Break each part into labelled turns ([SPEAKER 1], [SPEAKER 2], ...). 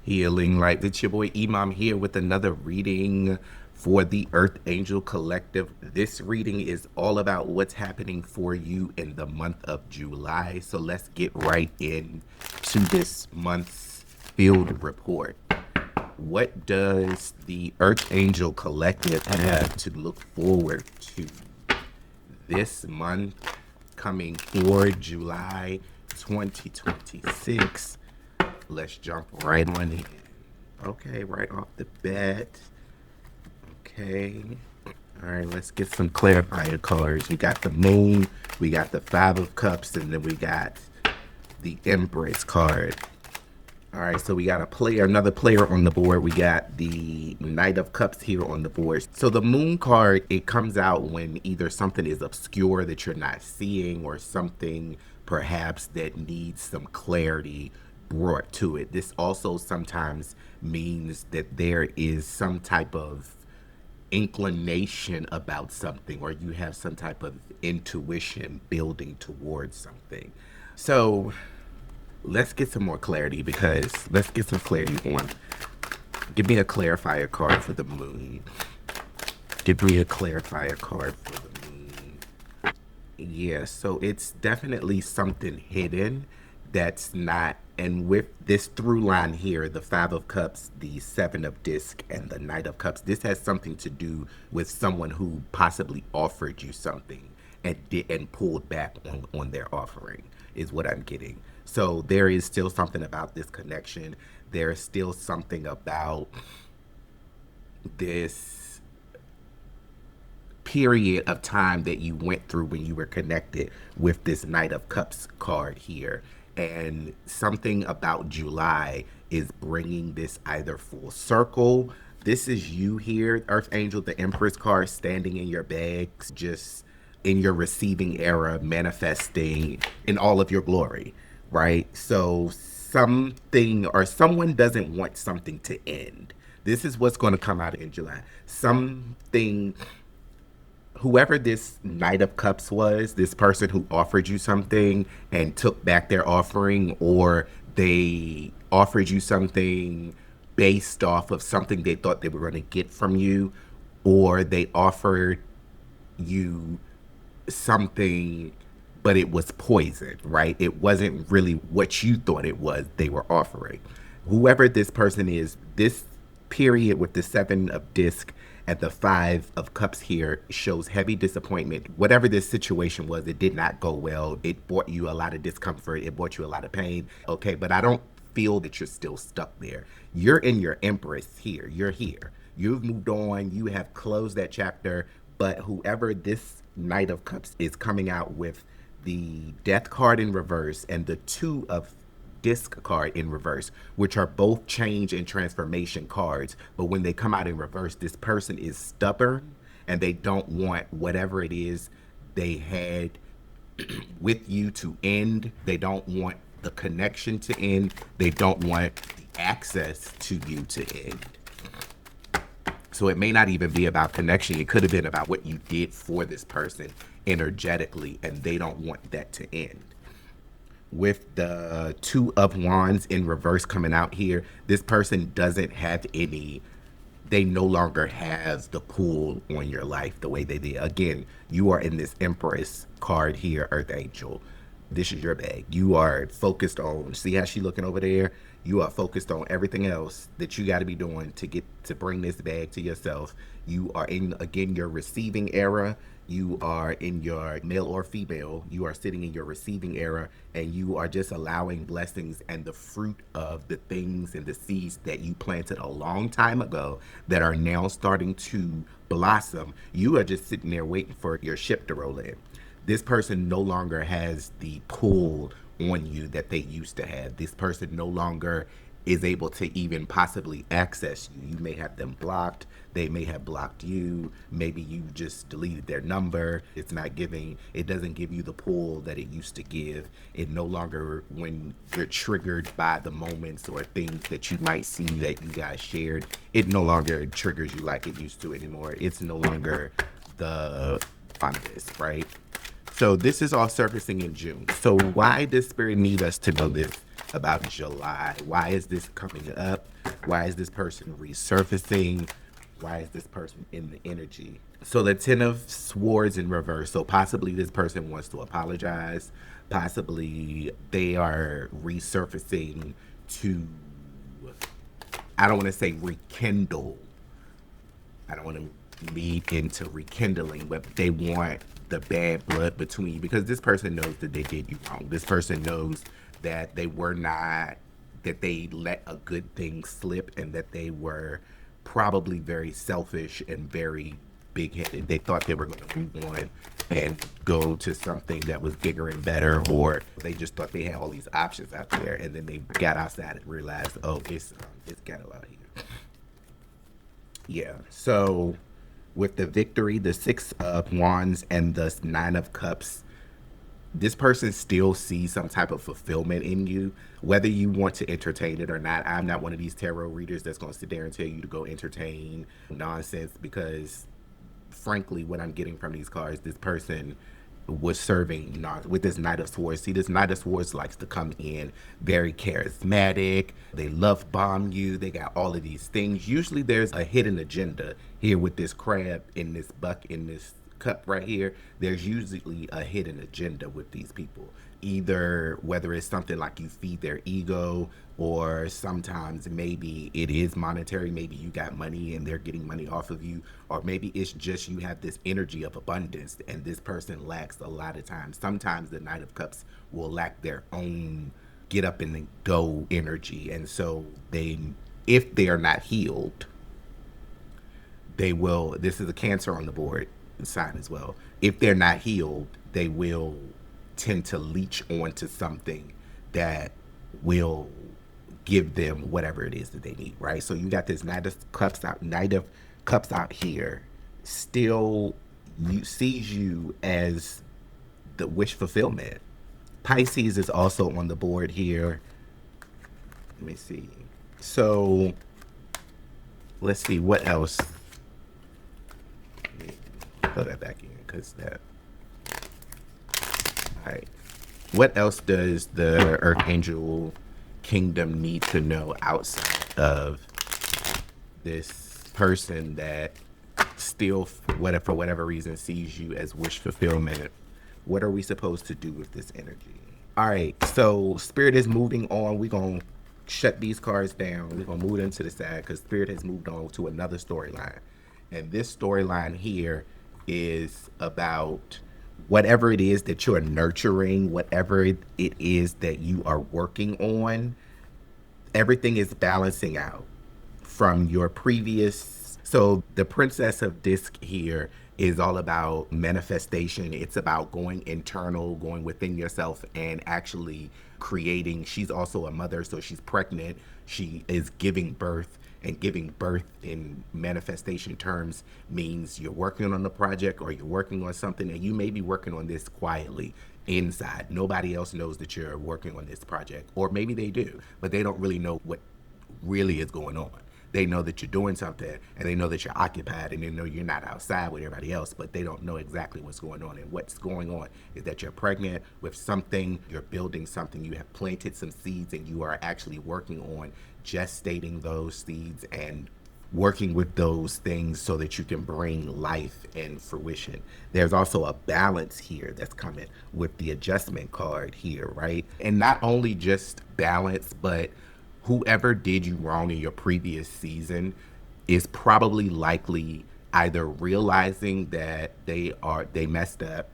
[SPEAKER 1] Healing Light. It's your boy Imam here with another reading for the Earth Angel Collective. This reading is all about what's happening for you in the month of July. So let's get right in to this month's field report. What does the Earth Angel Collective have to look forward to this month coming for July 2026? Let's jump right on in. Okay, right off the bat. Okay. All right, let's get some clarifier cards. We got the Moon, we got the Five of Cups, and then we got the Empress card. All right, so we got another player on the board. We got the Knight of Cups here on the board. So the Moon card, it comes out when either something is obscure that you're not seeing or something perhaps that needs some clarity brought to it. This also sometimes means that there is some type of inclination about something, or you have some type of intuition building towards something. So let's get some more clarity, because let's get some clarity on. Give me a clarifier card for the Moon. Give me a clarifier card for the Moon. Yeah, so it's definitely something hidden that's not, and with this through line here, the Five of Cups, the Seven of Disc, and the Knight of Cups, this has something to do with someone who possibly offered you something and pulled back on their offering, is what I'm getting. So there is still something about this connection. There is still something about this period of time that you went through when you were connected with this Knight of Cups card here. And something about July is bringing this either full circle. This is you here, Earth Angel, the Empress card, standing in your bags, just in your receiving era, manifesting in all of your glory, right? So something or someone doesn't want something to end. This is what's going to come out in July. Something, whoever this Knight of Cups was, this person who offered you something and took back their offering, or they offered you something based off of something they thought they were going to get from you, or they offered you something, but it was poison, right? It wasn't really what you thought it was they were offering. Whoever this person is, this period with the Seven of Disc and the Five of Cups here shows heavy disappointment. Whatever this situation was, it did not go well. It brought you a lot of discomfort. It brought you a lot of pain. Okay, but I don't feel that you're still stuck there. You're in your Empress here. You're here. You've moved on. You have closed that chapter. But whoever this Knight of Cups is coming out with the Death card in reverse and the Two of Disc card in reverse, which are both change and transformation cards, but when they come out in reverse, this person is stubborn and they don't want whatever it is they had with you to end. They don't want the connection to end. They don't want the access to you to end. So it may not even be about connection. It could have been about what you did for this person energetically, and they don't want that to end. With the Two of Wands in reverse coming out here, this person doesn't have any, they no longer have the pull on your life the way they did. Again, you are in this Empress card here, Earth Angel. This is your bag. You are focused on, see how she looking over there? You are focused on everything else that you got to be doing to bring this bag to yourself. You are in, again, your receiving era. You are in your male or female. You are sitting in your receiving era, and you are just allowing blessings and the fruit of the things and the seeds that you planted a long time ago that are now starting to blossom. You are just sitting there waiting for your ship to roll in. This person no longer has the pull on you that they used to have. This person no longer is able to even possibly access you. You may have them blocked. They may have blocked you. Maybe you just deleted their number. It doesn't give you the pull that it used to give. It no longer, when you're triggered by the moments or things that you might see that you guys shared, it no longer triggers you like it used to anymore. It's no longer on this, right? So this is all surfacing in June. So why does Spirit need us to know this? about July. Why is this coming up? Why is this person resurfacing? Why is this person in the energy? So the Ten of Swords in reverse. So possibly this person wants to apologize. Possibly they are resurfacing to, I don't want to say rekindle. I don't want to lead into rekindling, but they want the bad blood between you because this person knows that they did you wrong. This person knows that they were not, that they let a good thing slip and that they were probably very selfish and very big headed. They thought they were going to move on and go to something that was bigger and better, or they just thought they had all these options out there, and then they got outside and realized, oh, it's ghetto out here. Yeah. So with the victory, the Six of Wands and the Nine of Cups, this person still sees some type of fulfillment in you, whether you want to entertain it or not. I'm not one of these tarot readers that's going to sit there and tell you to go entertain nonsense because, frankly, what I'm getting from these cards, this person was serving with this Knight of Swords. See, this Knight of Swords likes to come in very charismatic. They love bomb you. They got all of these things. Usually there's a hidden agenda here with this crab in this buck in this cup right here. There's usually a hidden agenda with these people. Either whether it's something like you feed their ego, or sometimes maybe it is monetary. Maybe you got money and they're getting money off of you, or maybe it's just you have this energy of abundance and this person lacks a lot of times. Sometimes the Knight of Cups will lack their own get up and go energy, and so they, if they are not healed, they will, this is a Cancer on the board sign as well, if they're not healed, they will tend to leech onto something that will give them whatever it is that they need, right? So you got this Knight of Cups out here, still sees you as the wish fulfillment. Pisces is also on the board here. Let me see. So let's see what else. Let me put that back in because that. All right. What else does the Archangel Kingdom need to know outside of this person that still, for whatever reason, sees you as wish fulfillment? What are we supposed to do with this energy? All right, so Spirit is moving on. We're going to shut these cards down. We're going to move them to the side because Spirit has moved on to another storyline. And this storyline here is about whatever it is that you're nurturing, whatever it is that you are working on. Everything is balancing out from your previous. So the Princess of Disc here is all about manifestation. It's about going internal, going within yourself and actually creating. She's also a mother, so she's pregnant. She is giving birth, and giving birth in manifestation terms means you're working on a project or you're working on something, and you may be working on this quietly inside. Nobody else knows that you're working on this project, or maybe they do, but they don't really know what really is going on. They know that you're doing something, and they know that you're occupied, and they know you're not outside with everybody else, but they don't know exactly what's going on. And what's going on is that you're pregnant with something, you're building something, you have planted some seeds, and you are actually working on gestating those seeds and working with those things so that you can bring life and fruition. There's also a balance here that's coming with the Adjustment card here, right? And not only just balance, but whoever did you wrong in your previous season is probably likely either realizing that they messed up,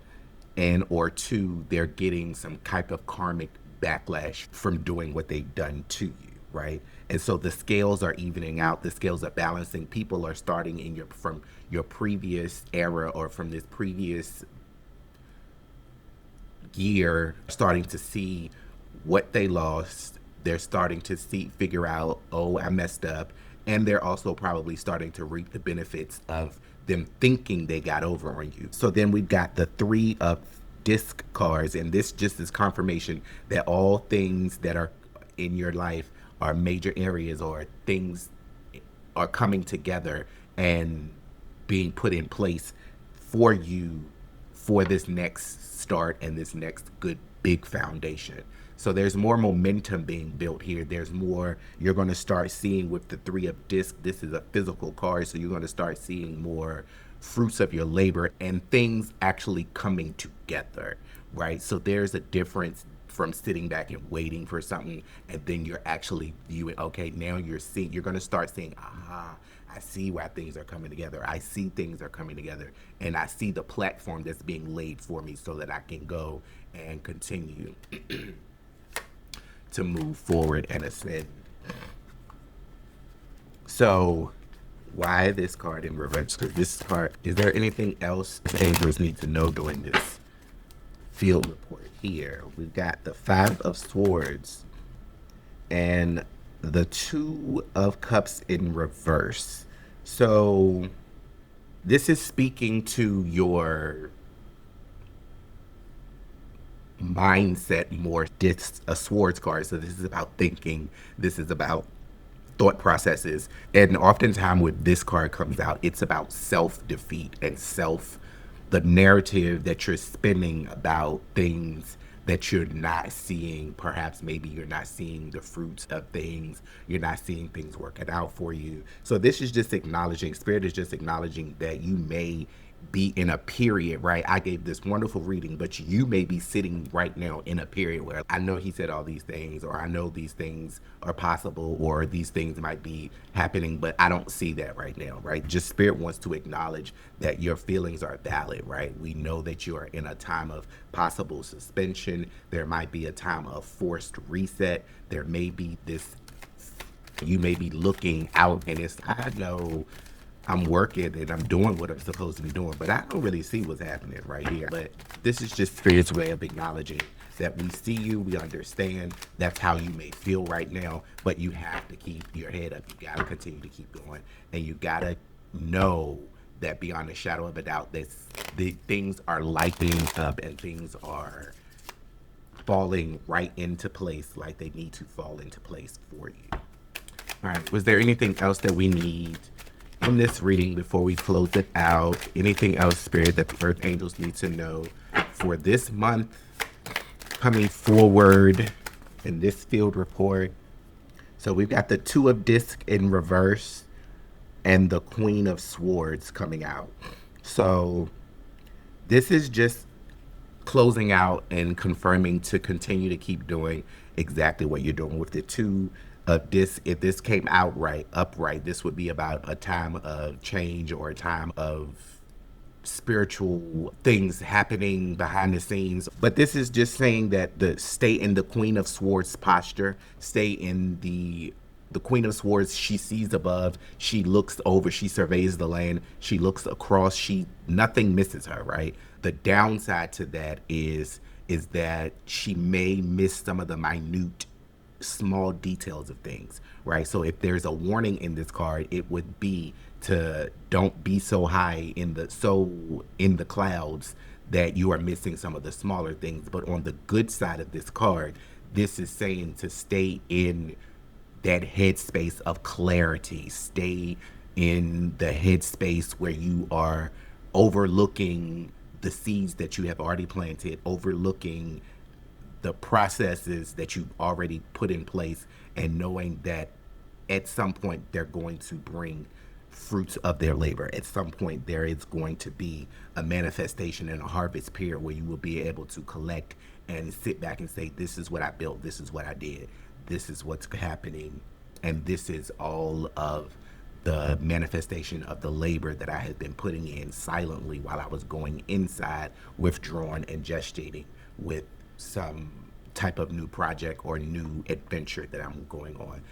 [SPEAKER 1] and or two, they're getting some type of karmic backlash from doing what they've done to you, right? And so the scales are evening out, the scales are balancing. People are starting from your previous era or from this previous year, starting to see what they lost. They're starting to figure out, oh, I messed up. And they're also probably starting to reap the benefits of them thinking they got over on you. So then we've got the Three of Disc cards, and this just is confirmation that all things that are in your life are major areas, or things are coming together and being put in place for you for this next start and this next good big foundation. So there's more momentum being built here. There's more you're going to start seeing with the three of disc. This is a physical card, so you're going to start seeing more fruits of your labor and things actually coming together, right? So there's a difference from sitting back and waiting for something, and then you're actually viewing, okay, now you're going to start saying, aha, I see why things are coming together. I see things are coming together, and I see the platform that's being laid for me so that I can go and continue to move forward and ascend. So, why this card in reverse? This card, is there anything else angels need to know during this field report here? We've got the Five of Swords and the Two of Cups in reverse. So, this is speaking to your mindset more. It's a swords card, so this is about thinking. This is about thought processes, and oftentimes when this card comes out, it's about self-defeat and the narrative that you're spinning about things that you're not seeing. Perhaps maybe you're not seeing the fruits of things, you're not seeing things working out for you. So this is just acknowledging, spirit is just acknowledging that you may be in a period, right? I gave this wonderful reading, but you may be sitting right now in a period where I know he said all these things, or I know these things are possible, or these things might be happening, but I don't see that right now, right? Just spirit wants to acknowledge that your feelings are valid, right? We know that you are in a time of possible suspension. There might be a time of forced reset. There may be this, you may be looking out and it's, I know I'm working and I'm doing what I'm supposed to be doing, but I don't really see what's happening right here. But this is just Spirit's way of acknowledging that we see you, we understand that's how you may feel right now, but you have to keep your head up. You got to continue to keep going, and you got to know that beyond a shadow of a doubt, that the things are lighting up and things are falling right into place like they need to fall into place for you. All right, was there anything else that we need in this reading before we close it out? Anything else, Spirit, that the Earth Angels need to know for this month coming forward in this field report? So we've got the Two of Disc in reverse and the Queen of Swords coming out. So this is just closing out and confirming to continue to keep doing exactly what you're doing with the two of this. If this came out upright, this would be about a time of change or a time of spiritual things happening behind the scenes. But this is just saying that stay in the Queen of Swords posture, stay in the Queen of Swords. She sees above, she looks over, she surveys the land, she looks across, nothing misses her, right? The downside to that is that she may miss some of the minute small details of things, right? So if there's a warning in this card, it would be to don't be so high in the clouds that you are missing some of the smaller things. But on the good side of this card, this is saying to stay in that headspace of clarity, stay in the headspace where you are overlooking the seeds that you have already planted, overlooking the processes that you've already put in place, and knowing that at some point they're going to bring fruits of their labor. At some point there is going to be a manifestation and a harvest period where you will be able to collect and sit back and say, this is what I built, this is what I did, this is what's happening, and this is all of the manifestation of the labor that I had been putting in silently while I was going inside, withdrawn and gestating with some type of new project or new adventure that I'm going on.